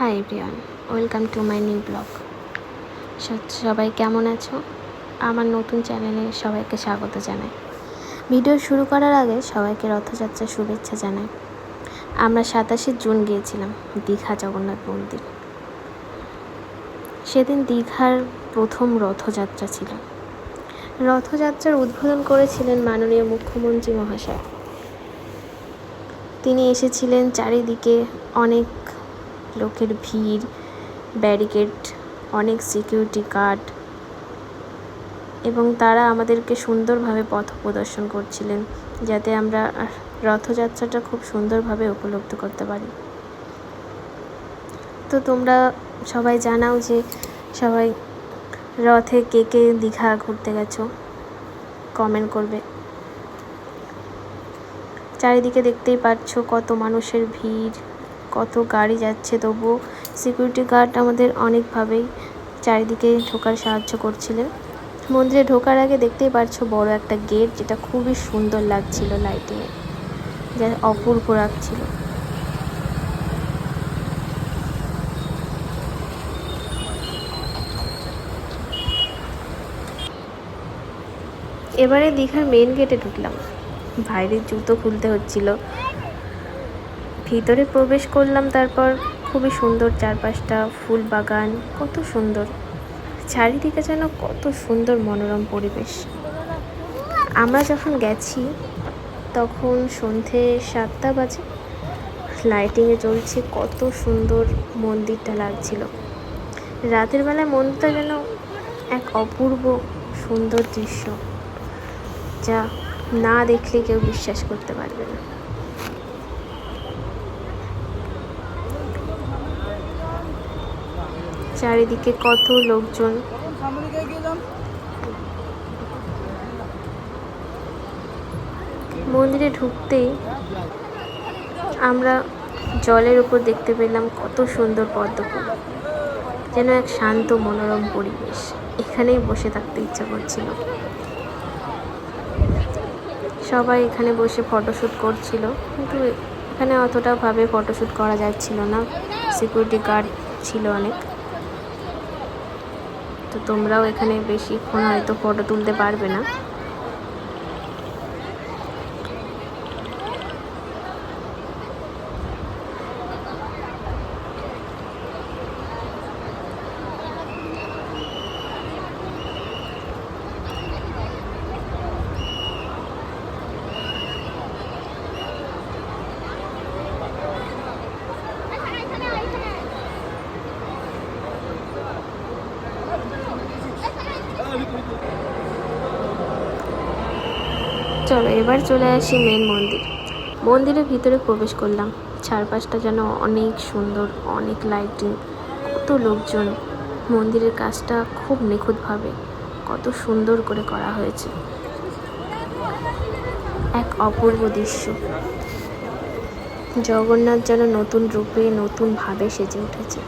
Hi everyone, welcome to my new blog. সবাই কেমন আছো? আমার নতুন চ্যানেলে সবাইকে স্বাগত জানাই। ভিডিও শুরু করার আগে সবাইকে রথযাত্রার শুভেচ্ছা জানাই। আমরা 27 জুন গিয়েছিলাম দীঘা জগন্নাথ মন্দির। সেদিন দীঘার প্রথম রথযাত্রা ছিল। রথযাত্রার উদ্বোধন করেছিলেন মাননীয় মুখ্যমন্ত্রী মহাশয়। তিনি এসেছিলেন, চারিদিকে অনেক লোকের ভিড়, ব্যারিকেড, অনেক সিকিউরিটি গার্ড, এবং তারা আমাদেরকে সুন্দরভাবে পথ প্রদর্শন করছিলেন যাতে আমরা রথযাত্রাটা খুব সুন্দরভাবে উপলব্ধি করতে পারি। তো তোমরা সবাই জানাও যে সবাই রথে কে কে দীঘা ঘুরতে গেছো, কমেন্ট করবে। চারিদিকে দেখতেই পাচ্ছ কত মানুষের ভিড়, কত গাড়ি যাচ্ছে, তবুও সিকিউরিটি গার্ড আমাদের অনেকভাবেই চারিদিকে ঢোকার সাহায্য করছিলেন। মন্দিরে ঢোকার আগে দেখতেই পাচ্ছ বড় একটা গেট, যেটা খুবই সুন্দর লাগছিল লাইটিংয়ে, যা অপূর্ব লাগছিল। এবারে দীঘার মেন গেটে ঢুকলাম, বাইরের জুতো খুলতে হচ্ছিল। ভিতরে প্রবেশ করলাম, তারপর খুবই সুন্দর চারপাশটা, ফুল বাগান, কত সুন্দর চারিদিকে, যেন কত সুন্দর মনোরম পরিবেশ। আমরা যখন গেছি তখন সন্ধে 7টা বাজে, লাইটিংয়ে চলছে, কত সুন্দর মন্দিরটা লাগছিল। রাতের বেলায় মন্দিরটা যেন এক অপূর্ব সুন্দর দৃশ্য, যা না দেখলে কেউ বিশ্বাস করতে পারবে না। চারিদিকে কত লোকজন। মন্দিরে ঢুকতেই আমরা জলের উপর দেখতে পেলাম কত সুন্দর পদ্মফুল, যেন এক শান্ত মনোরম পরিবেশ। এখানেই বসে থাকতে ইচ্ছা করছিল। সবাই এখানে বসে ফটোশ্যুট করছিল, কিন্তু এখানে অতটাভাবে ফটোশ্যুট করা যাচ্ছিল না, সিকিউরিটি গার্ড ছিল অনেক। তো তোমরাও এখানে বেশিক্ষণ হয়তো ফটো তুলতে পারবে না। চলো এবার চলে আসি মেন মন্দির। মন্দিরের ভিতরে প্রবেশ করলাম, চারপাশটা যেন অনেক সুন্দর, অনেক লাইটিং, কত লোকজন। মন্দিরের কাজটা খুব নিখুঁতভাবে, কত সুন্দর করে করা হয়েছে, এক অপূর্ব দৃশ্য। জগন্নাথ যেন নতুন রূপে, নতুনভাবে সেজে উঠেছে।